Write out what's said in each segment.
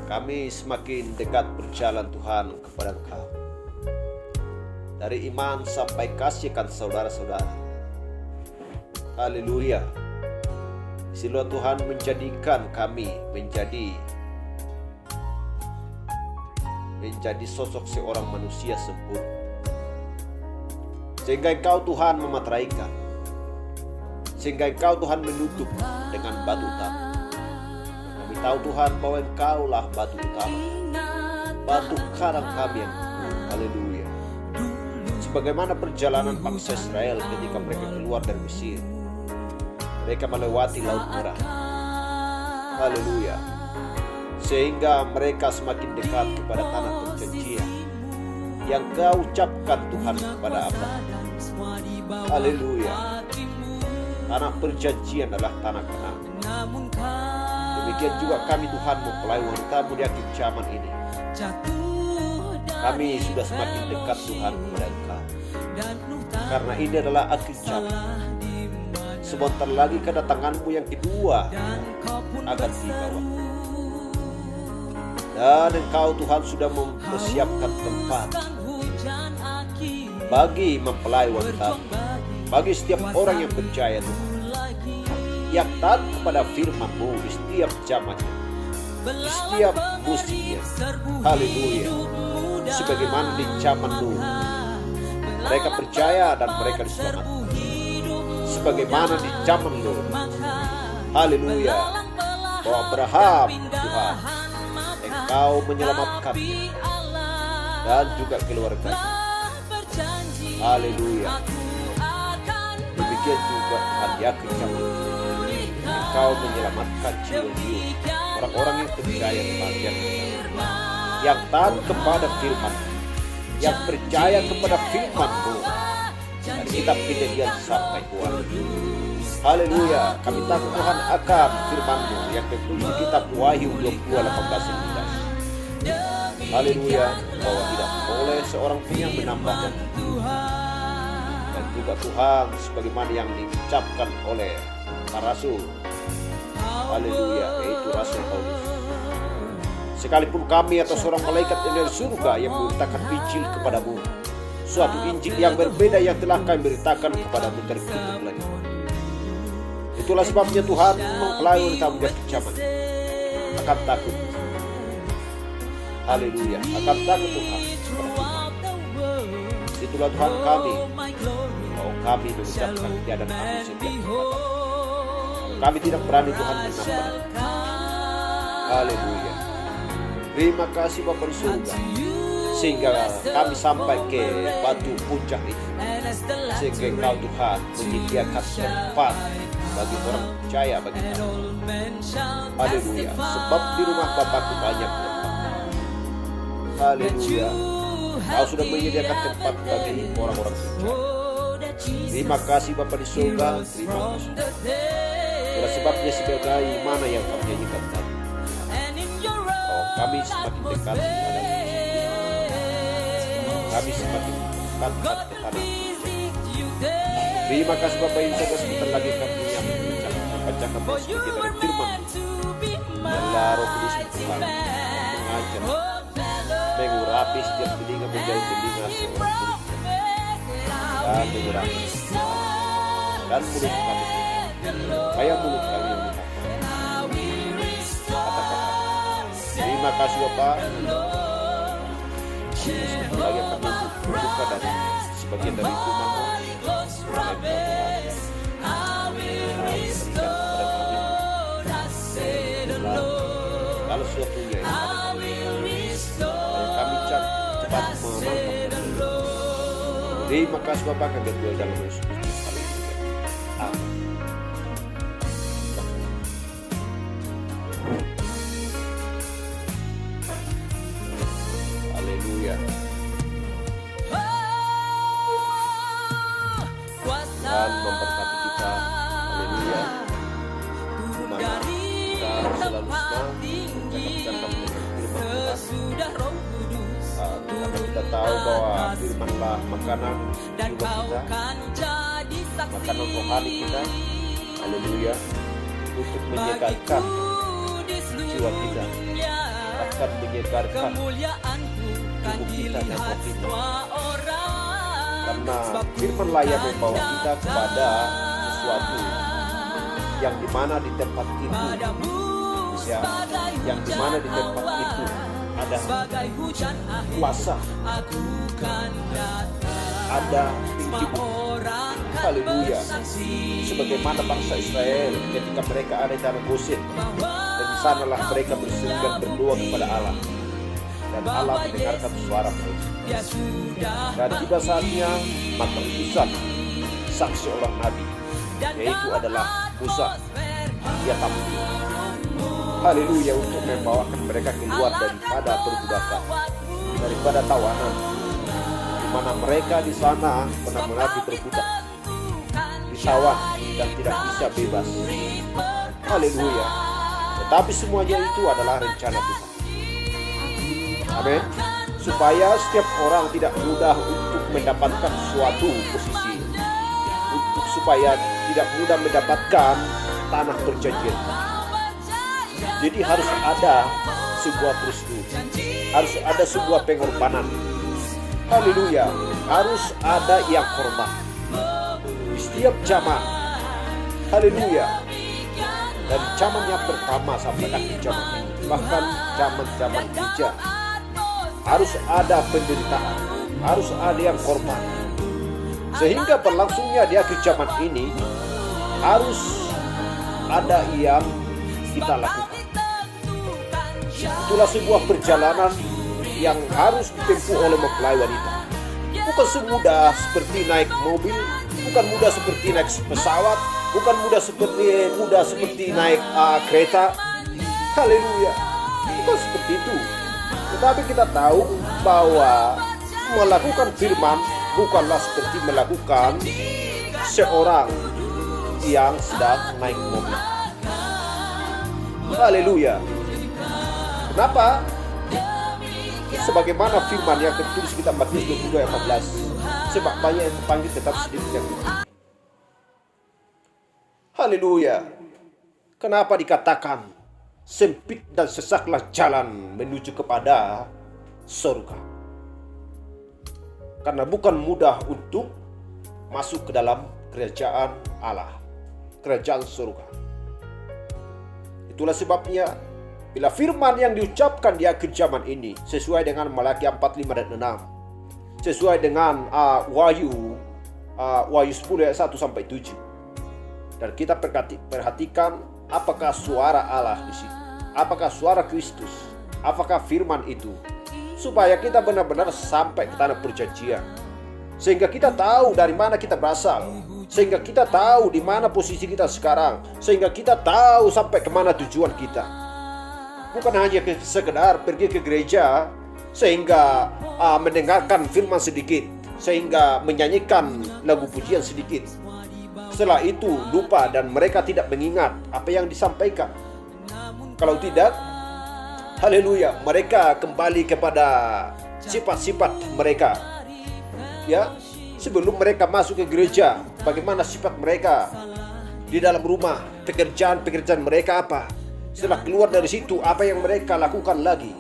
kami semakin dekat berjalan Tuhan kepada Engkau. Dari iman sampai kasihkan saudara-saudara. Haleluya. Siluah Tuhan menjadikan kami menjadi sosok seorang manusia sempurna. Sehingga Engkau Tuhan memateraikan. Sehingga Engkau Tuhan menutup dengan batu utama. Kami tahu Tuhan bahwa Engkaulah batu utama, batu karang kami yang haleluya. Sebagaimana perjalanan bangsa Israel ketika mereka keluar dari Mesir, mereka melewati Laut Merah, haleluya, sehingga mereka semakin dekat kepada tanah perjanjian yang Kau ucapkan Tuhan kepada Abraham, haleluya. Tanah perjanjian adalah tanah Kanaan. Demikian juga kami Tuhan mempelai wanita-Mu di akhir zaman ini. Kami sudah semakin dekat Tuhan kepada Engkau. Karena ini adalah akhir zaman. Sebentar lagi kedatangan-Mu yang kedua akan tiba. Dan Engkau Tuhan sudah mempersiapkan tempat bagi mempelai wanita, bagi setiap orang yang percaya Tuhan, yang taat kepada firman-Mu di setiap zamannya, di setiap musimnya, haleluya. Sebagaimana di zaman Nuh, mereka percaya dan mereka diselamatkan. Sebagaimana di zaman Nuh, haleluya, bahwa Abraham Tuhan, Engkau menyelamatkan dan juga keluarganya, haleluya. Demikian juga Tuhan di akhir zaman, Engkau menyelamatkan jiwa-jiwa orang-orang yang percaya kepada yang taat kepada firman, yang percaya kepada firman-Mu. Dari kitab Kejadian sampai Wahyu, haleluya. Kami tahu Tuhan akan firman-Mu yang tertulis di kitab Wahyu 20:18-19, haleluya, bahwa tidak boleh seorang pun yang menambah dan juga Tuhan sebagaimana yang diucapkan oleh para rasul, haleluya, yaitu Rasul Paulus. Sekalipun kami atau seorang malaikat dari surga yang memberitakan Injil kepadamu, suatu Injil yang berbeda yang telah kami beritakan kepadamu tertutup lagi. Itulah sebabnya Tuhan mempelai wanita muda zaman akan takut, haleluya, akan takut Tuhan. Itulah Tuhan kami, bahwa kami mengucapkan tiada kami setiap kami tidak berani Tuhan menambah, haleluya. Terima kasih Bapa di surga, sehingga kami sampai ke batu puncak itu, sehingga Engkau Tuhan menyediakan tempat bagi orang percaya bagi kami, haleluya. Sebab di rumah Bapakku banyak tempat, haleluya. Kau sudah menyediakan tempat bagi orang-orang percaya. Terima kasih Bapa di surga, terima kasih. Itulah sebabnya sebagai mana yang kami nyanyikan tadi, kami semakin dekat kepada kami semakin dekat ke tanah. Terima kasih Bapak Yesus, sebentar lagi kami yang membacakan sebagian dari firman dan Roh Kudus Tuhan mengajar, mengurapi setiap telinga menjadi telinga seorang murid, dan mengurapi dan mulut kami, supaya mulut kami yang terima kasih Bapak. Sebentar lagi akan membuka dan sebagian dari firman-Mu kalau sesuatunya yang kami cepat menangkap. Terima kasih Bapak, kami berdoa dalam Yesus Kristus. Amin. Haleluya. Tuhan memberkati kita. Haleluya. Kita selalu senang mengucapkan firman Tuhan. Karena kita tahu bahwa firman-Lah makanan jiwa kita, makanan rohani kita. Haleluya. Untuk menyegarkan jiwa kita. akan menyegarkan tubuh kita dan roh kita. Karena firman-Lah yang membawa kita kepada sesuatu yang dimana di tempat itu, ya, yang dimana di tempat itu ada kuasa, ada tinggi bukti. Haleluya. Sebagaimana bangsa Israel ketika mereka ada di tanah Gosen, dan di sanalah mereka berseru dan berdoa kepada Allah, dan Allah mendengarkan suara mereka. Dan tiba saatnya maka utusan saksi orang nabi, yaitu adalah Musa, dia tampil. Haleluya, untuk membawakan mereka keluar daripada perbudakan, daripada tawanan, di mana mereka di sana benar-benar diperbudak, ditawan dan tidak bisa bebas. Haleluya. Tetapi semuanya itu adalah rencana Tuhan. Amin. Supaya setiap orang tidak mudah untuk mendapatkan suatu posisi, supaya tidak mudah mendapatkan tanah perjanjian. Jadi harus ada sebuah prosedur, harus ada sebuah pengorbanan. Haleluya. Harus ada yang korban di setiap zaman. Haleluya. Dari zaman yang pertama sampai akhir zaman ini, bahkan zaman-zaman hujan, harus ada penderitaan, harus ada yang korban. Sehingga berlangsungnya di akhir zaman ini harus ada yang kita lakukan. Itulah sebuah perjalanan yang harus ditempuh oleh mempelai wanita. Bukan semudah seperti naik mobil, bukan mudah seperti naik pesawat, bukan mudah seperti naik kereta. Haleluya. Bukan seperti itu. Tetapi kita tahu bahwa melakukan firman bukanlah seperti melakukan seorang yang sedang naik mobil. Haleluya. Kenapa? Sebagaimana firman yang tertulis kitab Matius 22 ayat 14, sebab banyak yang terpanggil tetap sedikit yang diterima. Haleluya. Kenapa dikatakan sempit dan sesaklah jalan menuju kepada surga? Karena bukan mudah untuk masuk ke dalam kerajaan Allah, kerajaan surga. Itulah sebabnya bila firman yang diucapkan di akhir zaman ini sesuai dengan Malaki 4:5 dan 6, sesuai dengan Wahyu 10 ayat 1 sampai 7. Dan kita perhatikan apakah suara Allah di situ, apakah suara Kristus, apakah firman itu, supaya kita benar-benar sampai ke tanah perjanjian, sehingga kita tahu dari mana kita berasal, sehingga kita tahu di mana posisi kita sekarang, sehingga kita tahu sampai kemana tujuan kita. Bukan hanya sekedar pergi ke gereja sehingga mendengarkan firman sedikit, sehingga menyanyikan lagu pujian sedikit. Setelah itu lupa dan mereka tidak mengingat apa yang disampaikan. Kalau tidak, haleluya, mereka kembali kepada sifat-sifat mereka. Ya, sebelum mereka masuk ke gereja, bagaimana sifat mereka di dalam rumah, pekerjaan mereka apa? Setelah keluar dari situ, apa yang mereka lakukan lagi?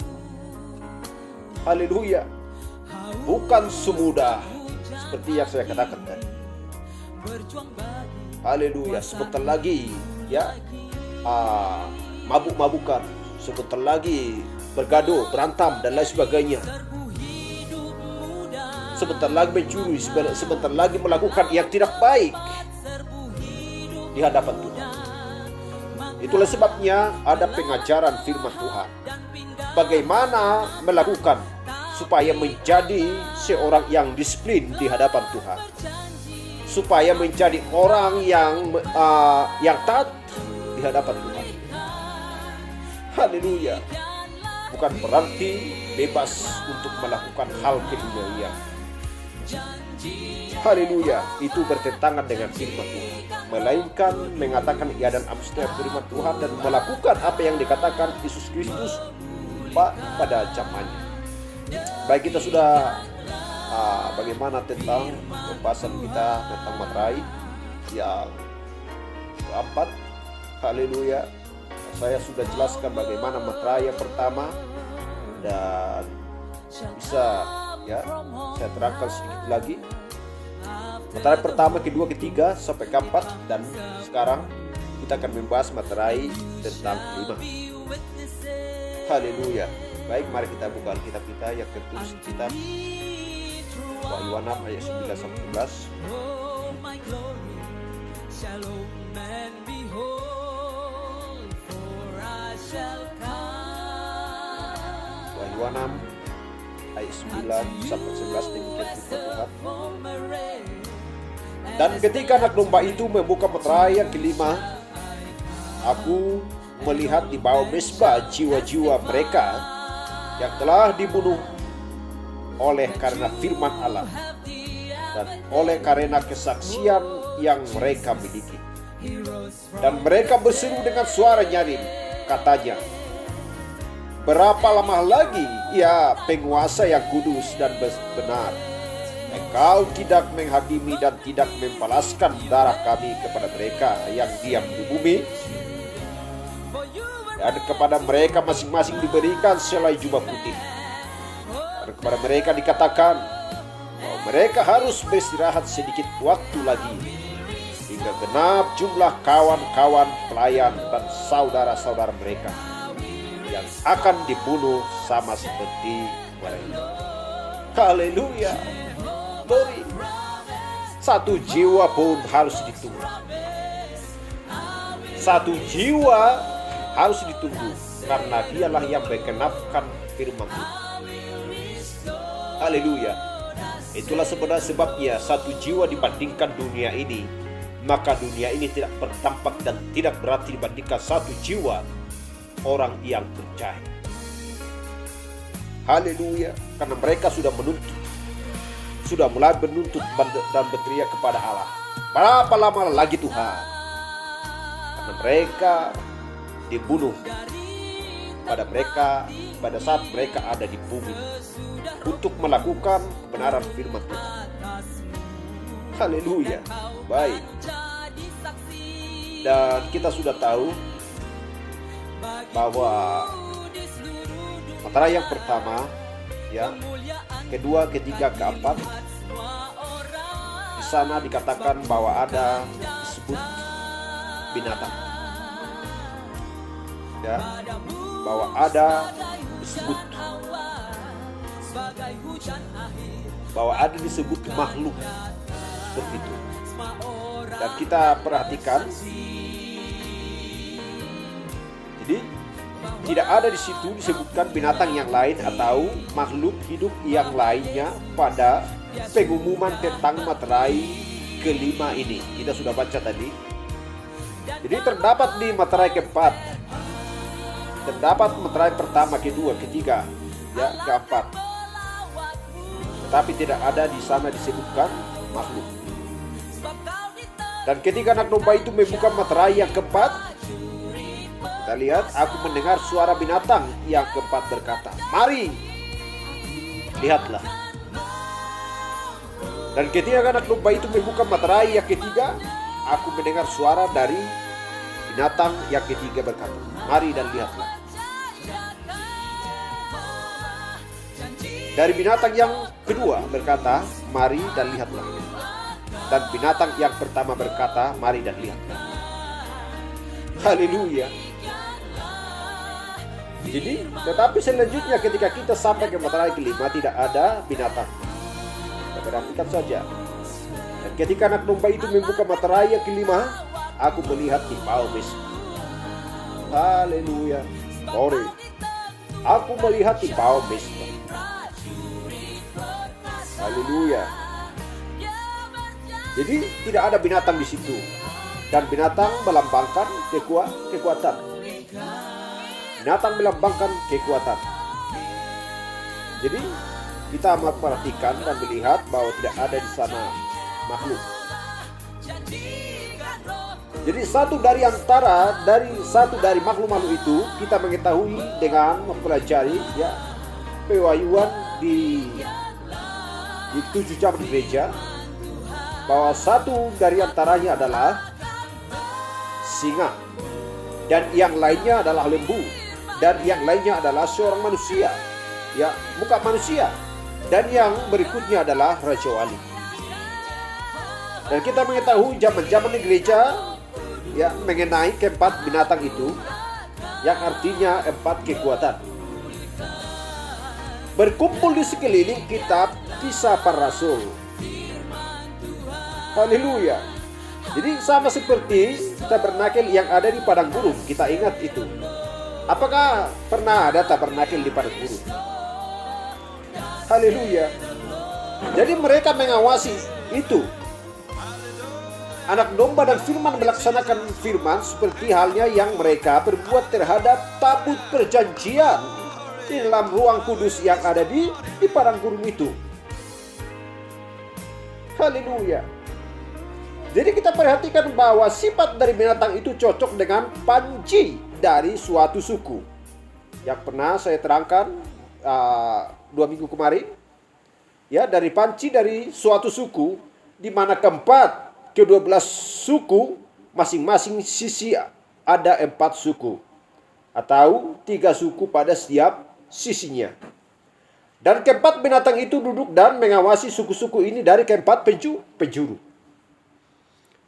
Haleluya. Bukan semudah seperti yang saya katakan tadi. Haleluya. Sebentar lagi ya, mabuk-mabukan, sebentar lagi bergaduh, berantem dan lain sebagainya. Sebentar lagi mencuri, sebentar lagi melakukan yang tidak baik di hadapan Tuhan. Itulah sebabnya ada pengajaran firman Tuhan, bagaimana melakukan supaya menjadi seorang yang disiplin di hadapan Tuhan, supaya menjadi orang yang taat di hadapan Tuhan. Haleluya. Bukan berarti bebas untuk melakukan hal keduniaan. Haleluya. Itu bertentangan dengan firman Tuhan, melainkan mengatakan iya dan amin setiap firman Tuhan dan melakukan apa yang dikatakan Yesus Kristus pada zamannya. Baik, kita sudah bagaimana tentang pembahasan kita tentang materai yang keempat. Haleluya. Saya sudah jelaskan bagaimana materai yang pertama Dan bisa ya saya terangkan sedikit lagi. Materai pertama, kedua, ketiga sampai keempat, dan sekarang kita akan membahas materai tentang 5. Haleluya. Baik, mari kita buka Alkitab kita yang tertulis di kitab Wahyu 6 ayat 9 sampai 11. Wahyu 6 ayat 9 sampai 11 demikian firman Tuhan. Dan ketika anak domba itu membuka materai yang kelima, aku melihat di bawah mezbah jiwa-jiwa mereka yang telah dibunuh oleh karena firman Allah dan oleh karena kesaksian yang mereka miliki. Dan mereka berseru dengan suara nyaring, katanya, berapa lama lagi, ya penguasa yang kudus dan benar, Engkau tidak menghakimi dan tidak membalaskan darah kami kepada mereka yang diam di bumi? Dan kepada mereka masing-masing diberikan selai jubah putih. Dan kepada mereka dikatakan bahwa mereka harus beristirahat sedikit waktu lagi, hingga genap jumlah kawan-kawan pelayan dan saudara-saudara mereka yang akan dibunuh sama seperti mereka. Haleluya. Glory. Satu jiwa pun harus ditunggu. Satu jiwa harus ditunggu, karena dialah yang menggenapkan firman Tuhan. Haleluya. Itulah sebenarnya sebabnya satu jiwa dibandingkan dunia ini, maka dunia ini tidak berdampak dan tidak berarti dibandingkan satu jiwa orang yang percaya. Haleluya. Karena mereka sudah mulai menuntut dan berteriak kepada Allah, berapa lama lagi Tuhan? Karena mereka dibunuh pada saat mereka ada di bumi untuk melakukan kebenaran firman Tuhan. Haleluya. Baik. Dan kita sudah tahu bahwa materai yang pertama, ya, kedua, ketiga, keempat, di sana dikatakan bahwa ada disebut binatang, ya, bahwa ada disebut makhluk seperti itu. Dan kita perhatikan, jadi tidak ada di situ disebutkan binatang yang lain atau makhluk hidup yang lainnya pada pengumuman tentang materai kelima ini. Kita sudah baca tadi. Jadi terdapat di materai keempat, terdapat materai pertama, kedua, ketiga, ya, keempat. Tetapi tidak ada di sana disebutkan makhluk. Dan ketika anak domba itu membuka materai yang keempat, kita lihat, aku mendengar suara binatang yang keempat berkata, mari, lihatlah. Dan ketika anak domba itu membuka materai yang ketiga, aku mendengar suara dari binatang yang ketiga berkata, mari dan lihatlah. Dari binatang yang kedua berkata, mari dan lihatlah. Dan binatang yang pertama berkata, mari dan lihatlah. Haleluya. Jadi, tetapi selanjutnya ketika kita sampai ke materai kelima, tidak ada binatang. Kita perhatikan saja. Dan ketika anak domba itu membuka materai yang kelima, aku melihat di bawah mezbah. Haleluya. Glory. Aku melihat di bawah mezbah. Haleluya. Jadi tidak ada binatang di situ. Dan binatang melambangkan kekuatan. Binatang melambangkan kekuatan. Jadi kita memperhatikan dan melihat bahwa tidak ada di sana makhluk. Jadi satu dari makhluk-makhluk itu kita mengetahui dengan mempelajari, ya, pewahyuan di 7 jam gereja, bahwa satu dari antaranya adalah singa, dan yang lainnya adalah lembu, dan yang lainnya adalah seorang manusia. ya, muka manusia. Dan yang berikutnya adalah Raja Wali. Dan kita mengetahui zaman-zaman gereja ya mengenai keempat binatang itu, yang artinya 4 kekuatan. Berkumpul di sekeliling kitab Kisah Para Rasul. Haleluya. Jadi sama seperti tabernakel yang ada di padang gurun, kita ingat itu. Apakah pernah ada tabernakel di padang gurun? Haleluya. Jadi mereka mengawasi itu. Anak domba dan firman melaksanakan firman seperti halnya yang mereka berbuat terhadap tabut perjanjian di dalam ruang kudus yang ada di padang gurun itu. Haleluya. Jadi kita perhatikan bahwa sifat dari binatang itu cocok dengan panji dari suatu suku. Yang pernah saya terangkan 2 minggu kemarin. Ya, dari panci dari suatu suku, di mana keempat ke-12 suku, masing-masing sisi ada 4 suku. Atau 3 suku pada setiap sisinya. Dan keempat binatang itu duduk dan mengawasi suku-suku ini dari keempat penjuru.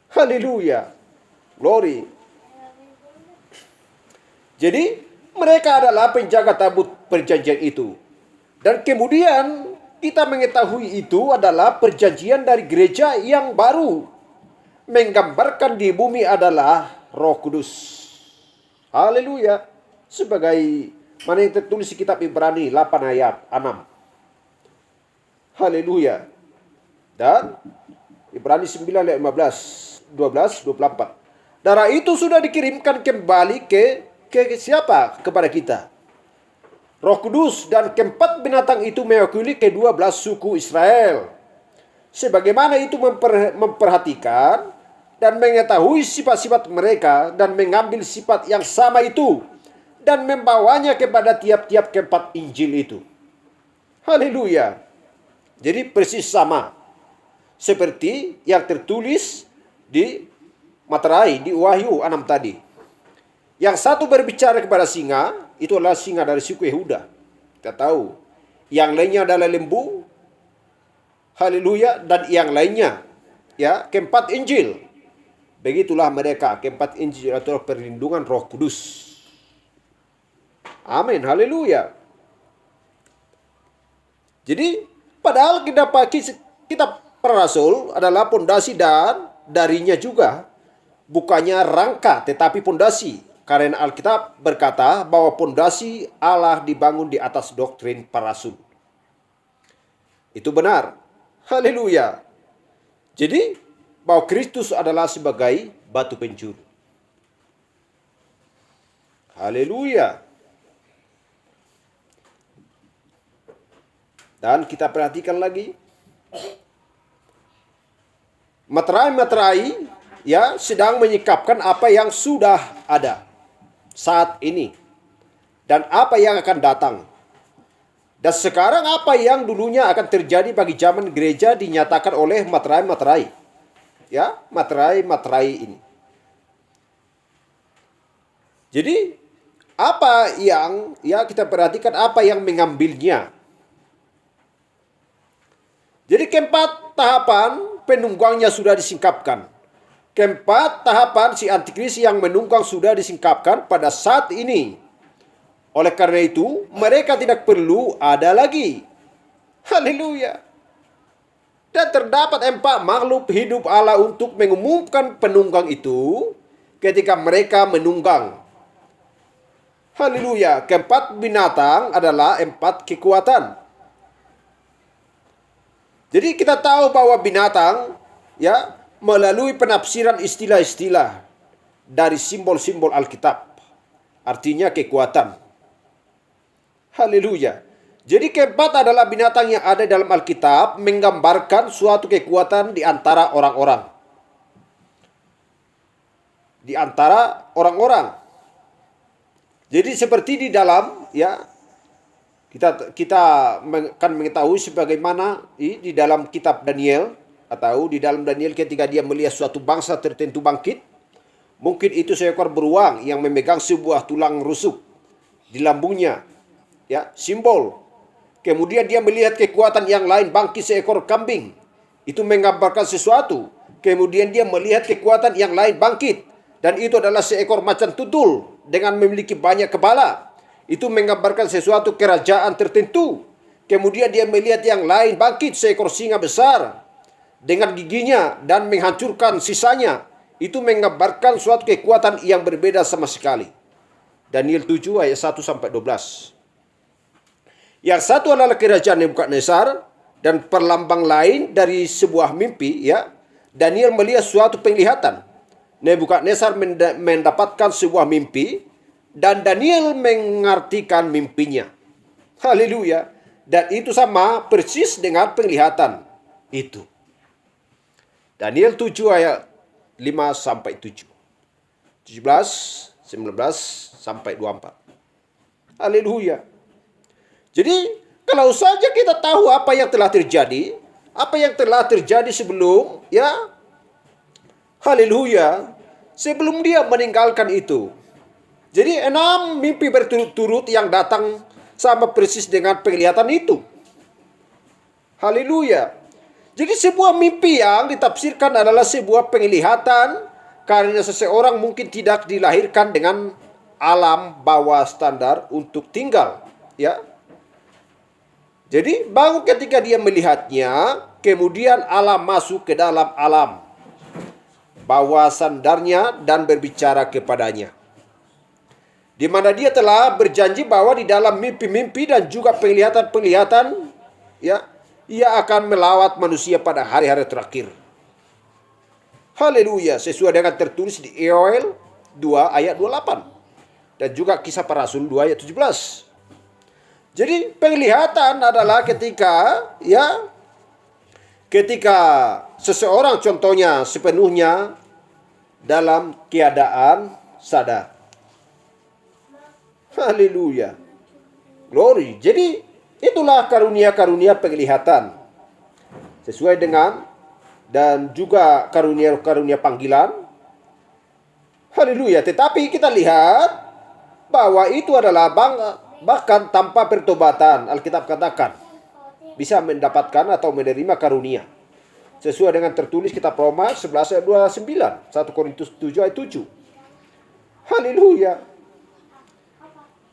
Haleluya. Glory. Jadi mereka adalah penjaga tabut perjanjian itu. Dan kemudian kita mengetahui itu adalah perjanjian dari gereja yang baru. Menggambarkan di bumi adalah Roh Kudus. Haleluya. Sebagai mana yang tertulis di kitab Ibrani 8 ayat 6. Haleluya. Dan Ibrani 9 ayat 15. 12, 24. Darah itu sudah dikirimkan kembali ke siapa? Kepada kita. Roh Kudus dan keempat binatang itu mewakili ke-12 suku Israel. Sebagaimana itu memperhatikan dan mengetahui sifat-sifat mereka dan mengambil sifat yang sama itu dan membawanya kepada tiap-tiap keempat Injil itu. Haleluya. Jadi persis sama seperti yang tertulis di Materai, di Wahyu 6 tadi. Yang satu berbicara kepada singa, itu adalah singa dari suku Yehuda. Kita tahu. Yang lainnya adalah lembu. Haleluya. Dan yang lainnya, ya, keempat Injil. Begitulah mereka, keempat Injil atau perlindungan Roh Kudus. Amin. Haleluya. Jadi, padahal kitab Para Rasul adalah pondasi dan darinya juga bukannya rangka tetapi pondasi, karena Alkitab berkata bahwa pondasi Allah dibangun di atas doktrin para rasul. Itu benar. Haleluya. Jadi bahwa Kristus adalah sebagai batu penjuru. Haleluya. Dan kita perhatikan lagi, materai-materai ya sedang menyikapkan apa yang sudah ada saat ini dan apa yang akan datang. Dan sekarang apa yang dulunya akan terjadi bagi zaman gereja dinyatakan oleh materai-materai. Ya, materai-materai ini. Jadi apa yang ya kita perhatikan apa yang mengambilnya. Jadi keempat tahapan penunggangnya sudah disingkapkan. Keempat tahapan si antikris yang menunggang sudah disingkapkan pada saat ini. Oleh karena itu, mereka tidak perlu ada lagi. Haleluya. Dan terdapat 4 makhluk hidup Allah untuk mengumumkan penunggang itu ketika mereka menunggang. Haleluya. Keempat binatang adalah 4 kekuatan. Jadi kita tahu bahwa binatang ya melalui penafsiran istilah-istilah dari simbol-simbol Alkitab. Artinya kekuatan. Haleluya. Jadi keempat adalah binatang yang ada dalam Alkitab menggambarkan suatu kekuatan di antara orang-orang. Di antara orang-orang. Jadi seperti di dalam ya kita akan mengetahui sebagaimana di dalam kitab Daniel atau di dalam Daniel ketika dia melihat suatu bangsa tertentu bangkit, mungkin itu seekor beruang yang memegang sebuah tulang rusuk di lambungnya, ya, simbol Kemudian dia melihat kekuatan yang lain bangkit seekor kambing. Itu menggambarkan sesuatu. Kemudian dia melihat kekuatan yang lain bangkit. Dan itu adalah seekor macan tutul dengan memiliki banyak kepala. Itu menggambarkan sesuatu kerajaan tertentu. Kemudian dia melihat yang lain bangkit seekor singa besar dengan giginya dan menghancurkan sisanya. Itu menggambarkan suatu kekuatan yang berbeda sama sekali. Daniel 7 ayat 1 sampai 12. Yang satu adalah kerajaan Nebukadnezar dan perlambang lain dari sebuah mimpi, ya. Daniel melihat suatu penglihatan. Nebukadnezar mendapatkan sebuah mimpi dan Daniel mengartikan mimpinya. Haleluya. Dan itu sama persis dengan penglihatan itu. Daniel 7 ayat 5 sampai 7. 17, 19 sampai 24. Haleluya. Jadi, kalau saja kita tahu apa yang telah terjadi sebelum, ya, haleluya, sebelum dia meninggalkan itu. Jadi 6 mimpi berturut-turut yang datang sama persis dengan penglihatan itu. Haleluya. Jadi sebuah mimpi yang ditafsirkan adalah sebuah penglihatan karena seseorang mungkin tidak dilahirkan dengan alam bawah standar untuk tinggal, ya. Jadi baru ketika dia melihatnya, kemudian alam masuk ke dalam alam bawah sandarnya dan berbicara kepadanya. Di mana dia telah berjanji bahwa di dalam mimpi-mimpi dan juga penglihatan-penglihatan, ya, ia akan melawat manusia pada hari-hari terakhir. Haleluya, sesuai dengan tertulis di Yoel 2 ayat 28 dan juga Kisah Para Rasul 2 ayat 17. Jadi penglihatan adalah ketika seseorang contohnya sepenuhnya dalam keadaan sadar. Haleluya. Glory. Jadi itulah karunia-karunia penglihatan. Sesuai dengan dan juga karunia-karunia panggilan. Haleluya. Tetapi kita lihat bahwa itu adalah bahkan tanpa pertobatan, Alkitab katakan bisa mendapatkan atau menerima karunia. Sesuai dengan tertulis kitab Roma 11 ayat 29, 1 Korintus 7 ayat 7. Haleluya.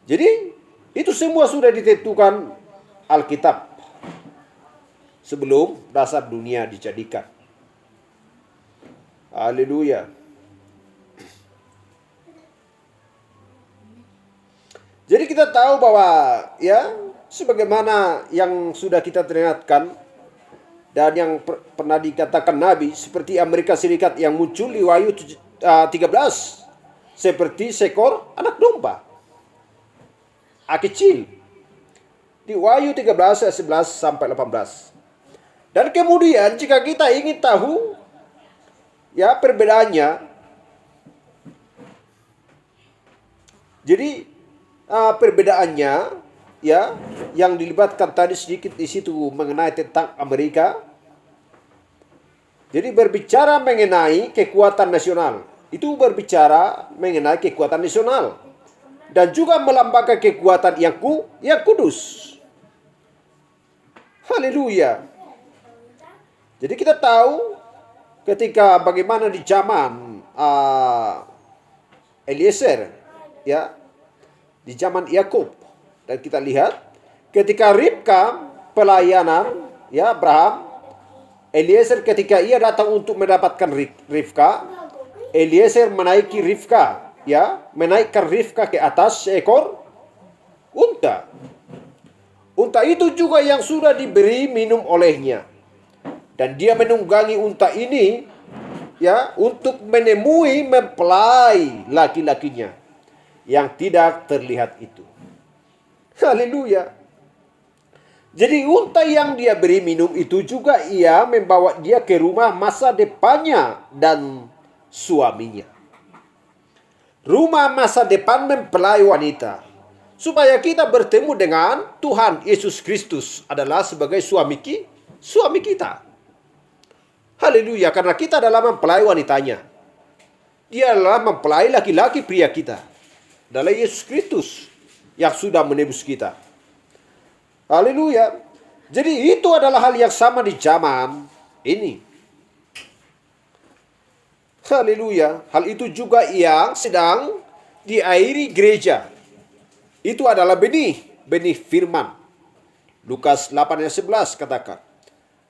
Jadi itu semua sudah ditentukan Alkitab sebelum dasar dunia dijadikan. Haleluya. Jadi kita tahu bahwa, ya, sebagaimana yang sudah kita teringatkan dan yang pernah dikatakan Nabi, seperti Amerika Serikat yang muncul di Wahyu 13 seperti seekor anak domba kecil di Wahyu 13 ayat 11 sampai 18. Dan kemudian jika kita ingin tahu, ya, perbedaannya, jadi perbedaannya, ya, yang dilibatkan tadi sedikit di situ mengenai tentang Amerika. Jadi berbicara mengenai kekuatan nasional, itu berbicara mengenai kekuatan nasional dan juga melambangkan kekuatan yang kudus. Haleluya. Jadi kita tahu ketika bagaimana di zaman Eliezer, ya, di zaman Yakub, dan kita lihat ketika Ribka pelayanan, ya, Abraham, Eliezer ketika ia datang untuk mendapatkan Rivka, Eliezer menaiki Rivka, ya, menaikkan Rivka ke atas seekor unta. Unta itu juga yang sudah diberi minum olehnya, dan dia menunggangi unta ini, ya, untuk menemui mempelai laki-lakinya yang tidak terlihat itu. Haleluya. Jadi unta yang dia beri minum itu juga ia membawa dia ke rumah masa depannya dan suaminya. Rumah masa depan mempelai wanita. Supaya kita bertemu dengan Tuhan Yesus Kristus adalah sebagai suami kita. Haleluya, karena kita adalah mempelai wanitanya. Dia adalah mempelai laki-laki pria kita. Adalah Yesus Kristus yang sudah menebus kita. Haleluya. Jadi itu adalah hal yang sama di zaman ini. Haleluya. Hal itu juga yang sedang diairi gereja. Itu adalah benih firman. Lukas 8 ayat 11 katakan.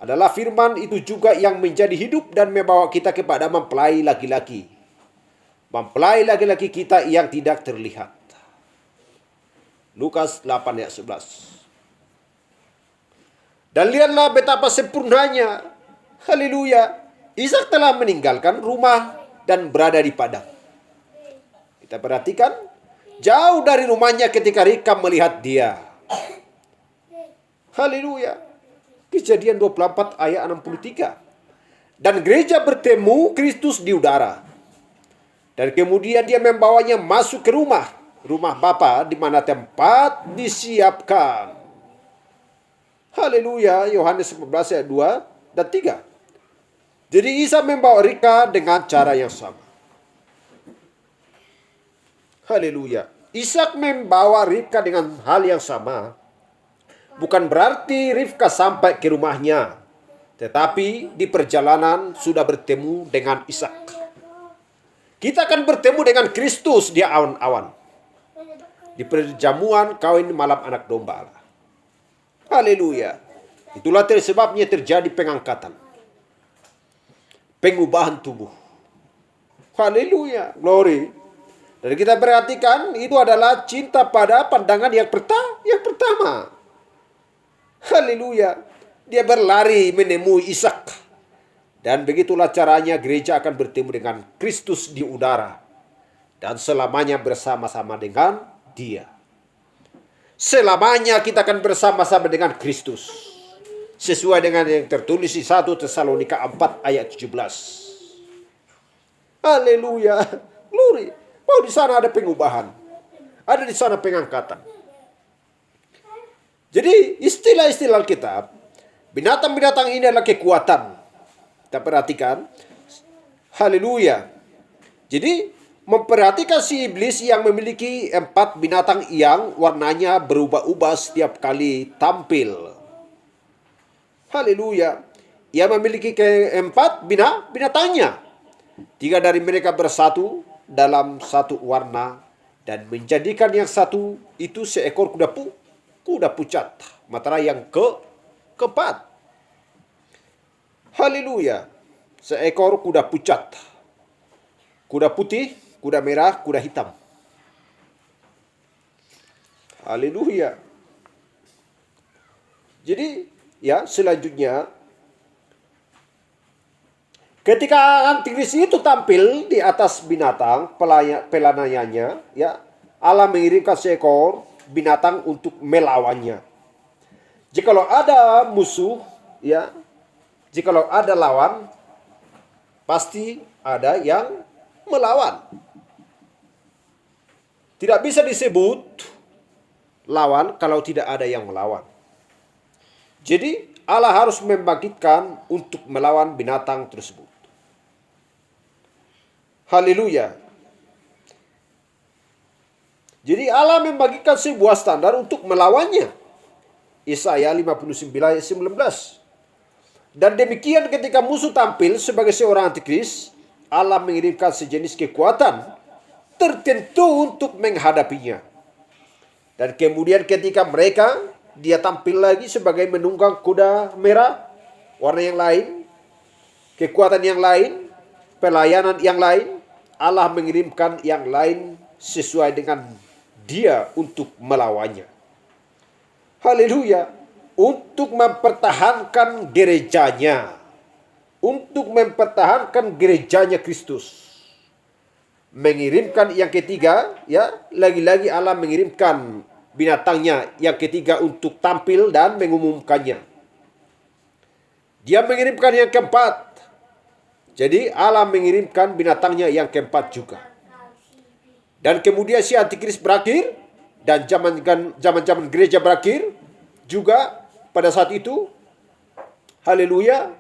Adalah firman itu juga yang menjadi hidup dan membawa kita kepada mempelai laki-laki. Mempelai laki-laki kita yang tidak terlihat. Lukas 8 ayat 11. Dan lihatlah betapa sempurnanya. Haleluya. Ishak telah meninggalkan rumah dan berada di padang. Kita perhatikan. Jauh dari rumahnya ketika Ribka melihat dia. Haleluya. Kejadian 24 ayat 63. Dan gereja bertemu Kristus di udara. Dan kemudian dia membawanya masuk ke rumah Bapa di mana tempat disiapkan. Haleluya. Yohanes 11 ayat 2 dan 3. Jadi Isa membawa Ribka dengan cara yang sama. Haleluya. Ishak membawa Ribka dengan hal yang sama. Bukan berarti Ribka sampai ke rumahnya. Tetapi di perjalanan sudah bertemu dengan Ishak. Kita akan bertemu dengan Kristus di awan-awan. Di perjamuan kawin malam anak domba Allah. Haleluya. Itulah sebabnya terjadi pengangkatan. Pengubahan tubuh. Haleluya. Glory. Dan kita perhatikan itu adalah cinta pada pandangan yang pertama. Haleluya. Dia berlari menemui Ishak. Dan begitulah caranya gereja akan bertemu dengan Kristus di udara. Dan selamanya bersama-sama dengan dia. Selamanya kita akan bersama-sama dengan Kristus. Sesuai dengan yang tertulis di 1 Tesalonika 4 ayat 17. Haleluya. Glory. Oh, di sana ada pengubahan. Ada di sana pengangkatan. Jadi istilah-istilah Alkitab, binatang-binatang ini adalah kekuatan. Kita perhatikan. Haleluya. Jadi memperhatikan si iblis yang memiliki 4 binatang yang warnanya berubah-ubah setiap kali tampil. Haleluya. Ia memiliki 4 binatangnya. 3 dari mereka bersatu dalam satu warna dan menjadikan yang satu itu seekor kuda pucat. Materai yang keempat. Haleluya. Seekor kuda pucat. Kuda putih, kuda merah, kuda hitam. Haleluya. Jadi, ya, selanjutnya ketika antikris itu tampil di atas binatang pelanayanya, ya, Allah mengirimkan seekor binatang untuk melawannya. Jikalau ada musuh, ya, jikalau ada lawan, pasti ada yang melawan. Tidak bisa disebut lawan kalau tidak ada yang melawan. Jadi Allah harus membangkitkan untuk melawan binatang tersebut. Haleluya. Jadi Allah membagikan sebuah standar untuk melawannya. Yesaya 59 ayat 19. Dan demikian ketika musuh tampil sebagai seorang antikris, Allah mengirimkan sejenis kekuatan tertentu untuk menghadapinya. Dan kemudian ketika dia tampil lagi sebagai menunggang kuda merah, warna yang lain, kekuatan yang lain, pelayanan yang lain, Allah mengirimkan yang lain sesuai dengan dia untuk melawannya. Haleluya. Untuk mempertahankan gerejanya. Untuk mempertahankan gerejanya Kristus. Mengirimkan yang ketiga, ya, lagi-lagi Allah mengirimkan binatangnya yang ketiga untuk tampil dan mengumumkannya. Dia mengirimkan yang keempat. Jadi Allah mengirimkan binatangnya yang keempat juga. Dan kemudian si antikris berakhir dan zaman gereja berakhir juga pada saat itu. Haleluya.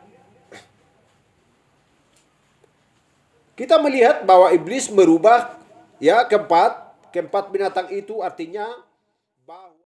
Kita melihat bahwa iblis merubah, ya, keempat binatang itu artinya bahwa